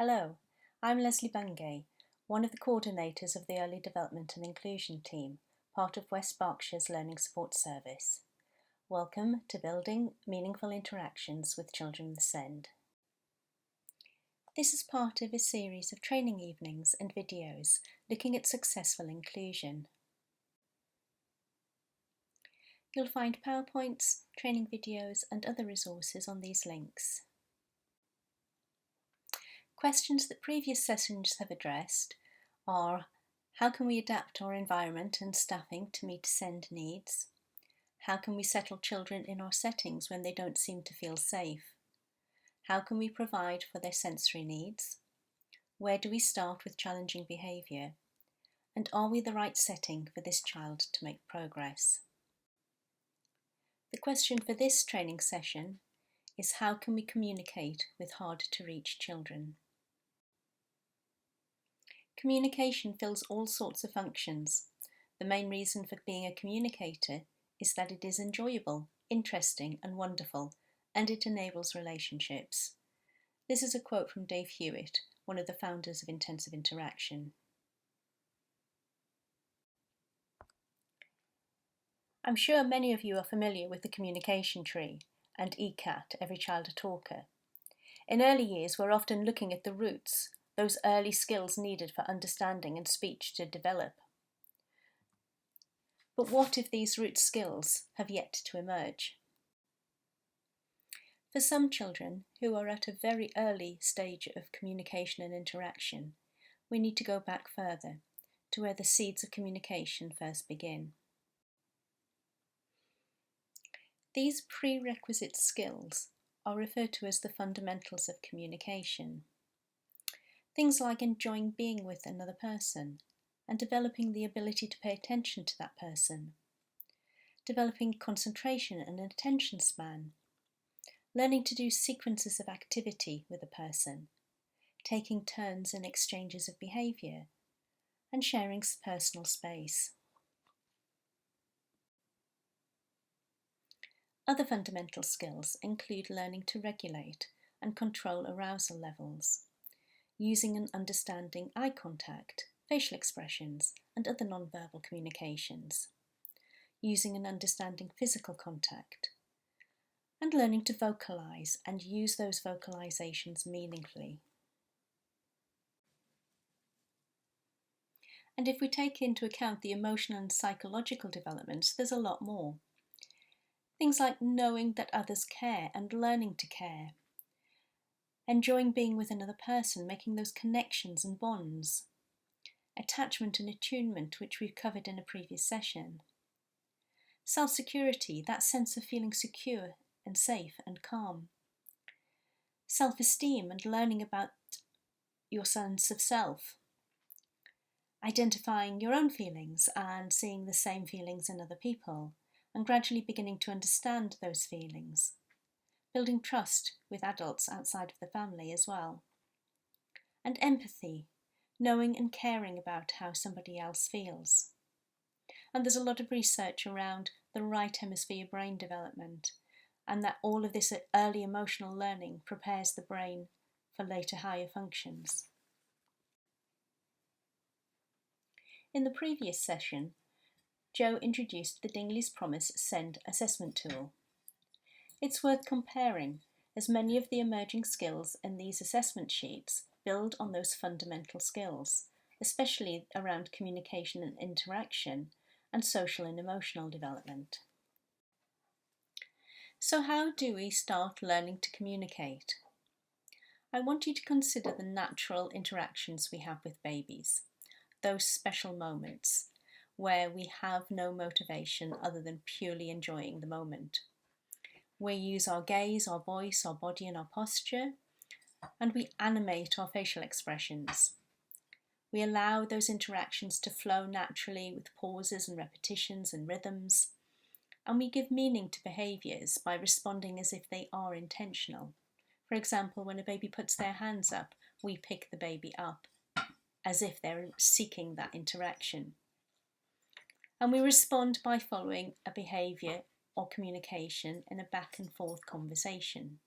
Hello, I'm Lesley, one of the coordinators of the Early Development and Inclusion team, part of West Berkshire's Learning Support Service. Welcome to Building Meaningful Interactions with Children with SEND. This is part of a series of training evenings and videos looking at successful inclusion. You'll find PowerPoints, training videos and other resources on these links. Questions that previous sessions have addressed are: how can we adapt our environment and staffing to meet SEND needs? How can we settle children in our settings when they don't seem to feel safe? How can we provide for their sensory needs? Where do we start with challenging behaviour? And are we the right setting for this child to make progress? The question for this training session is: how can we communicate with hard-to-reach children? Communication fills all sorts of functions. The main reason for being a communicator is that it is enjoyable, interesting and wonderful, and it enables relationships. This is a quote from Dave Hewitt, one of the founders of Intensive Interaction. I'm sure many of you are familiar with the communication tree and ECAT, Every Child a Talker. In early years, we're often looking at the roots, those early skills needed for understanding and speech to develop. But what if these root skills have yet to emerge? For some children who are at a very early stage of communication and interaction, we need to go back further to where the seeds of communication first begin. These prerequisite skills are referred to as the fundamentals of communication. Things like enjoying being with another person and developing the ability to pay attention to that person, developing concentration and attention span, learning to do sequences of activity with a person, taking turns in exchanges of behaviour, and sharing personal space. Other fundamental skills include learning to regulate and control arousal levels, using and understanding eye contact, facial expressions, and other non-verbal communications, using and understanding physical contact, and learning to vocalise and use those vocalisations meaningfully. And if we take into account the emotional and psychological developments, there's a lot more. Things like knowing that others care and learning to care, enjoying being with another person, making those connections and bonds, attachment and attunement, which we've covered in a previous session, self-security, that sense of feeling secure and safe and calm, self-esteem and learning about your sense of self, identifying your own feelings and seeing the same feelings in other people, and gradually beginning to understand those feelings, building trust with adults outside of the family as well, and empathy, knowing and caring about how somebody else feels. And there's a lot of research around the right hemisphere brain development, and that all of this early emotional learning prepares the brain for later higher functions. In the previous session, Joe introduced the Dingley's Promise SEND assessment tool. It's worth comparing, as many of the emerging skills in these assessment sheets build on those fundamental skills, especially around communication and interaction, and social and emotional development. So how do we start learning to communicate? I want you to consider the natural interactions we have with babies, those special moments where we have no motivation other than purely enjoying the moment. We use our gaze, our voice, our body and our posture, and we animate our facial expressions. We allow those interactions to flow naturally with pauses and repetitions and rhythms, and we give meaning to behaviours by responding as if they are intentional. For example, when a baby puts their hands up, we pick the baby up as if they're seeking that interaction. And we respond by following a behaviour or communication in a back and forth conversation.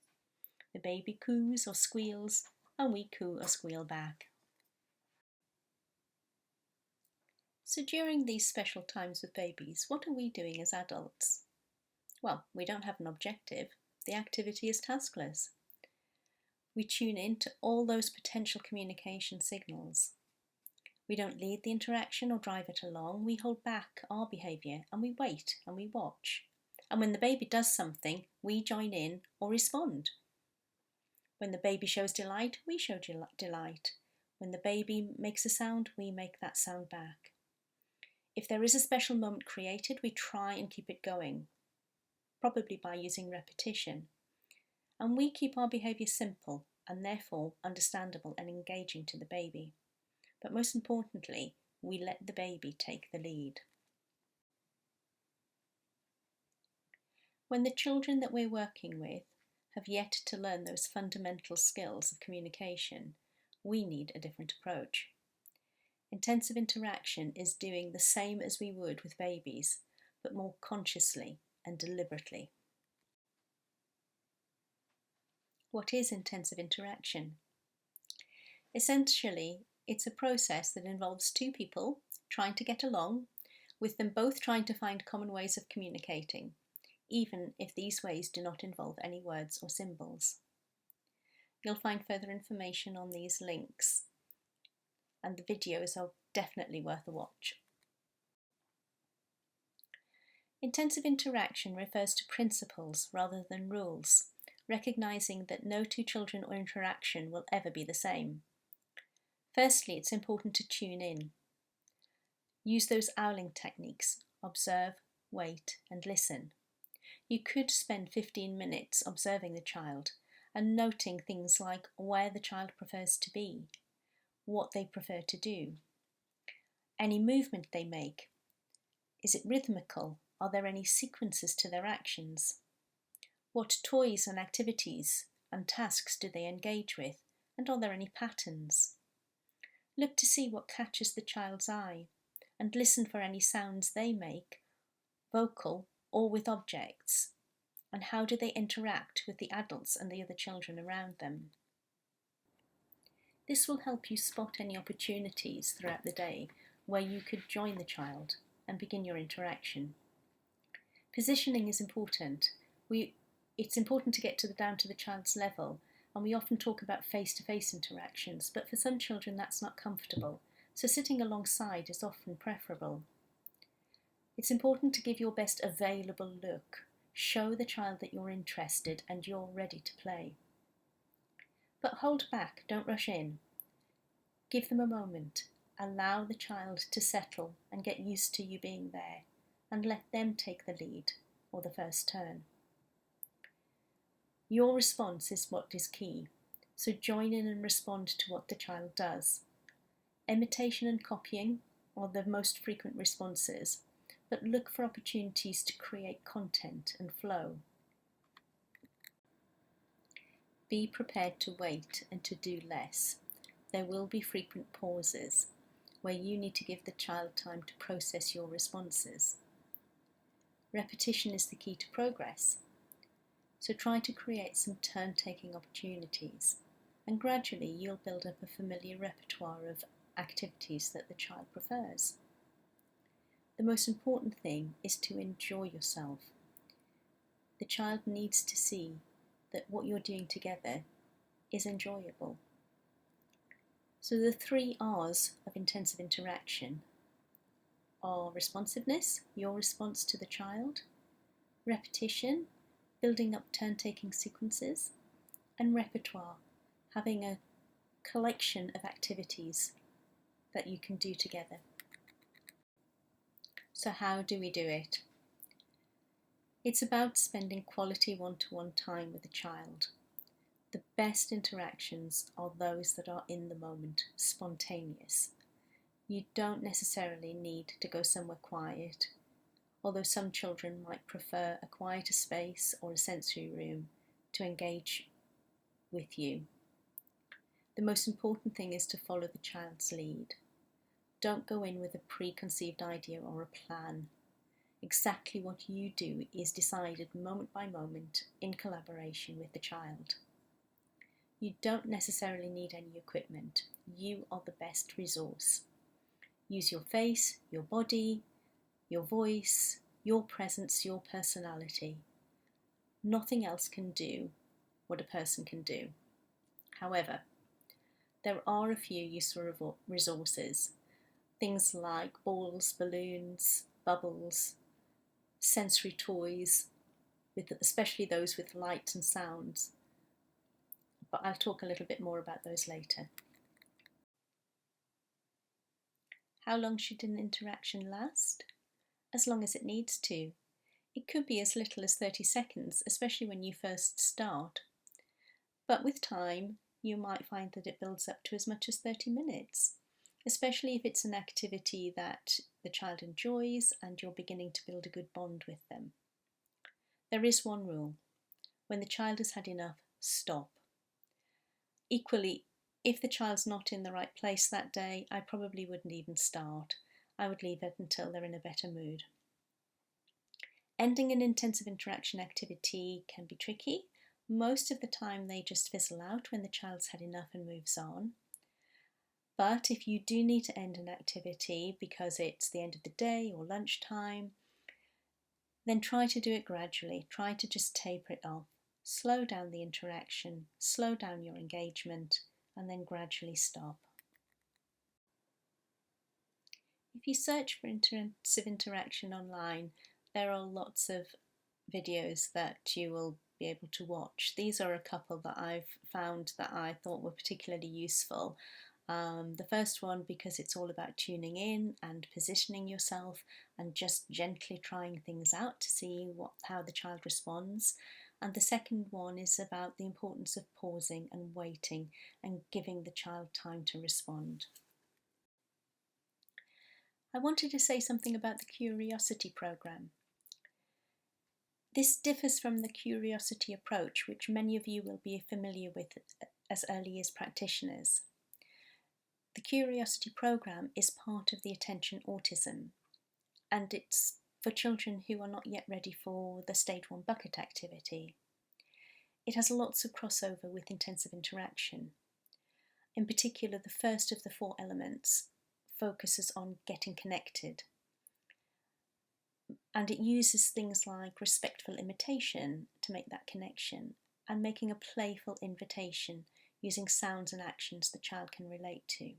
The baby coos or squeals, and we coo or squeal back. So during these special times with babies, what are we doing as adults? Well, we don't have an objective. The activity is taskless. We tune in to all those potential communication signals. We don't lead the interaction or drive it along. We hold back our behaviour and we wait and we watch. And when the baby does something, we join in or respond. When the baby shows delight, we show delight. When the baby makes a sound, we make that sound back. If there is a special moment created, we try and keep it going, probably by using repetition. And we keep our behaviour simple and therefore understandable and engaging to the baby. But most importantly, we let the baby take the lead. When the children that we're working with have yet to learn those fundamental skills of communication, we need a different approach. Intensive interaction is doing the same as we would with babies, but more consciously and deliberately. What is intensive interaction? Essentially, it's a process that involves two people trying to get along, with them both trying to find common ways of communicating, even if these ways do not involve any words or symbols. You'll find further information on these links, and the videos are definitely worth a watch. Intensive interaction refers to principles rather than rules, recognising that no two children or interaction will ever be the same. Firstly, it's important to tune in. Use those owling techniques: observe, wait, and listen. You could spend 15 minutes observing the child and noting things like where the child prefers to be, what they prefer to do, any movement they make. Is it rhythmical? Are there any sequences to their actions? What toys and activities and tasks do they engage with, and are there any patterns? Look to see what catches the child's eye and listen for any sounds they make, vocal or with objects, and how do they interact with the adults and the other children around them. This will help you spot any opportunities throughout the day where you could join the child and begin your interaction. Positioning is important. It's important to get down to the child's level, and we often talk about face-to-face interactions, but for some children that's not comfortable, so sitting alongside is often preferable. It's important to give your best available look. Show the child that you're interested and you're ready to play. But hold back, don't rush in. Give them a moment. Allow the child to settle and get used to you being there, and let them take the lead or the first turn. Your response is what is key, so join in and respond to what the child does. Imitation and copying are the most frequent responses, but look for opportunities to create content and flow. Be prepared to wait and to do less. There will be frequent pauses where you need to give the child time to process your responses. Repetition is the key to progress, so try to create some turn-taking opportunities, and gradually you'll build up a familiar repertoire of activities that the child prefers. The most important thing is to enjoy yourself. The child needs to see that what you're doing together is enjoyable. So the 3 R's of intensive interaction are responsiveness, your response to the child; repetition, building up turn-taking sequences; and repertoire, having a collection of activities that you can do together. So how do we do it? It's about spending quality one-to-one time with a child. The best interactions are those that are in the moment, spontaneous. You don't necessarily need to go somewhere quiet, although some children might prefer a quieter space or a sensory room to engage with you. The most important thing is to follow the child's lead. Don't go in with a preconceived idea or a plan. Exactly what you do is decided moment by moment in collaboration with the child. You don't necessarily need any equipment. You are the best resource. Use your face, your body, your voice, your presence, your personality. Nothing else can do what a person can do. However, there are a few useful resources. Things like balls, balloons, bubbles, sensory toys, especially those with light and sounds. But I'll talk a little bit more about those later. How long should an interaction last? As long as it needs to. It could be as little as 30 seconds, especially when you first start. But with time, you might find that it builds up to as much as 30 minutes, especially if it's an activity that the child enjoys and you're beginning to build a good bond with them. There is one rule. When the child has had enough, stop. Equally, if the child's not in the right place that day, I probably wouldn't even start. I would leave it until they're in a better mood. Ending an intensive interaction activity can be tricky. Most of the time they just fizzle out when the child's had enough and moves on. But if you do need to end an activity because it's the end of the day or lunchtime, then try to do it gradually. Try to just taper it off. Slow down the interaction, slow down your engagement, and then gradually stop. If you search for intensive interaction online, there are lots of videos that you will be able to watch. These are a couple that I've found that I thought were particularly useful. The first one, because it's all about tuning in and positioning yourself and just gently trying things out to see how the child responds. And the second one is about the importance of pausing and waiting and giving the child time to respond. I wanted to say something about the curiosity programme. This differs from the curiosity approach, which many of you will be familiar with as early years practitioners. The curiosity programme is part of the attention autism, and it's for children who are not yet ready for the stage 1 bucket activity. It has lots of crossover with intensive interaction. In particular, the first of the 4 elements focuses on getting connected, and it uses things like respectful imitation to make that connection and making a playful invitation using sounds and actions the child can relate to.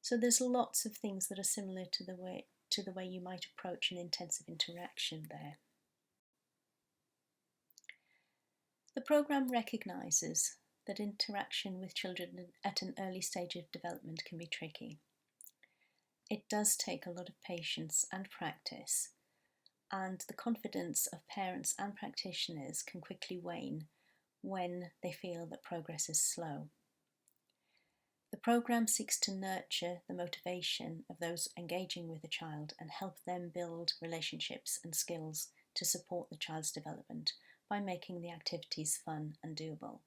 So there's lots of things that are similar to the way you might approach an intensive interaction there. The programme recognises that interaction with children at an early stage of development can be tricky. It does take a lot of patience and practice, and the confidence of parents and practitioners can quickly wane when they feel that progress is slow. The programme seeks to nurture the motivation of those engaging with the child and help them build relationships and skills to support the child's development by making the activities fun and doable.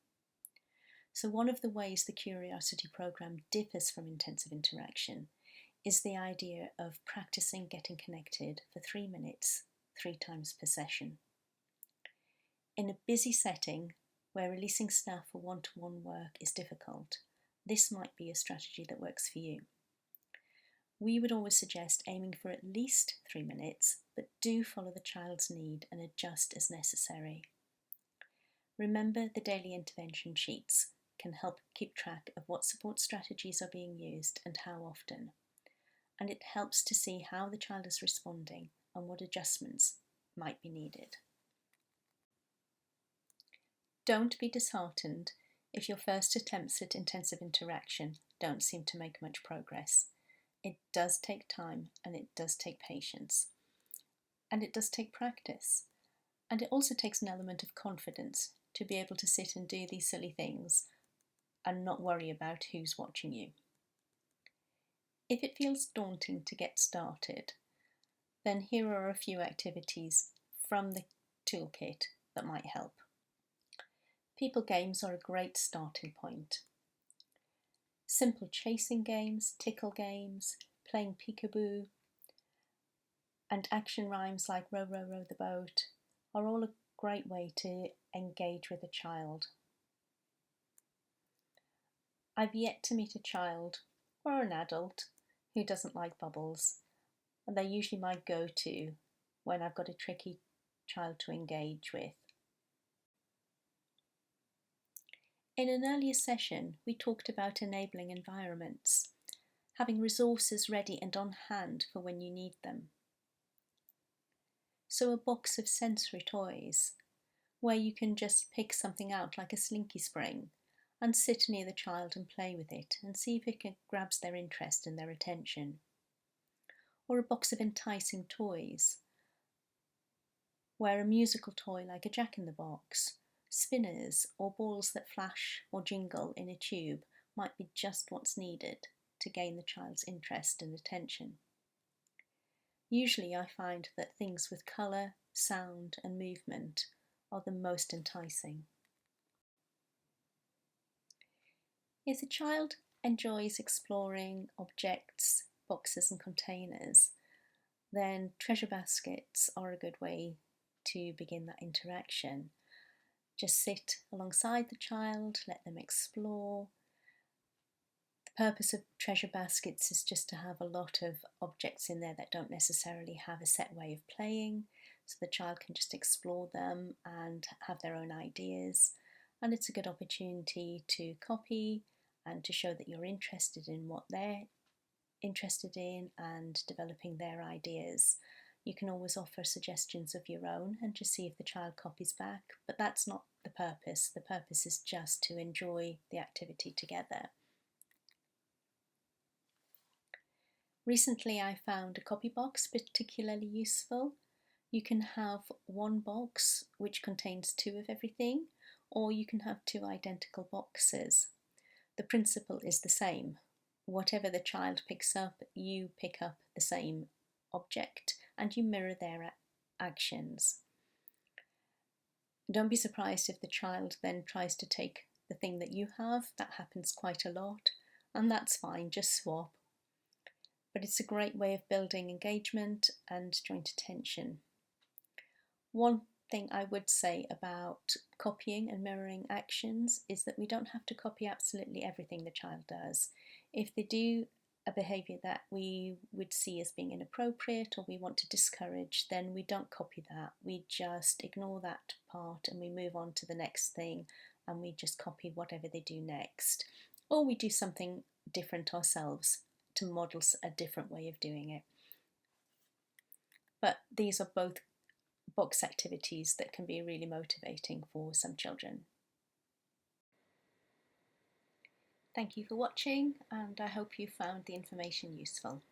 So one of the ways the Curiosity programme differs from intensive interaction is the idea of practicing getting connected for 3 minutes, 3 times per session. In a busy setting where releasing staff for one-to-one work is difficult, this might be a strategy that works for you. We would always suggest aiming for at least 3 minutes, but do follow the child's need and adjust as necessary. Remember, the daily intervention sheets can help keep track of what support strategies are being used and how often, and it helps to see how the child is responding and what adjustments might be needed. Don't be disheartened if your first attempts at intensive interaction don't seem to make much progress. It does take time, and it does take patience, and it does take practice, and it also takes an element of confidence to be able to sit and do these silly things and not worry about who's watching you. If it feels daunting to get started, then here are a few activities from the toolkit that might help. People games are a great starting point. Simple chasing games, tickle games, playing peekaboo, and action rhymes like row, row, row the boat are all a great way to engage with a child. I've yet to meet a child or an adult who doesn't like bubbles, and they're usually my go-to when I've got a tricky child to engage with. In an earlier session, we talked about enabling environments, having resources ready and on hand for when you need them. So a box of sensory toys, where you can just pick something out like a slinky spring and sit near the child and play with it and see if it grabs their interest and their attention. Or a box of enticing toys, where a musical toy like a jack-in-the-box, spinners or balls that flash or jingle in a tube might be just what's needed to gain the child's interest and attention. Usually I find that things with colour, sound and movement are the most enticing. If the child enjoys exploring objects, boxes and containers, then treasure baskets are a good way to begin that interaction. Just sit alongside the child, let them explore. The purpose of treasure baskets is just to have a lot of objects in there that don't necessarily have a set way of playing, so the child can just explore them and have their own ideas. And it's a good opportunity to copy and to show that you're interested in what they're interested in and developing their ideas. You can always offer suggestions of your own and just see if the child copies back, but that's not the purpose. The purpose is just to enjoy the activity together. Recently I found a copy box particularly useful. You can have one box which contains two of everything, or you can have two identical boxes. The principle is the same. Whatever the child picks up, you pick up the same object and you mirror their actions. Don't be surprised if the child then tries to take the thing that you have. That happens quite a lot, and that's fine, just swap. But it's a great way of building engagement and joint attention. One thing I would say about copying and mirroring actions is that we don't have to copy absolutely everything the child does. If they do a behaviour that we would see as being inappropriate or we want to discourage, then we don't copy that. We just ignore that part and we move on to the next thing and we just copy whatever they do next. Or we do something different ourselves to model a different way of doing it. But these are both box activities that can be really motivating for some children. Thank you for watching, and I hope you found the information useful.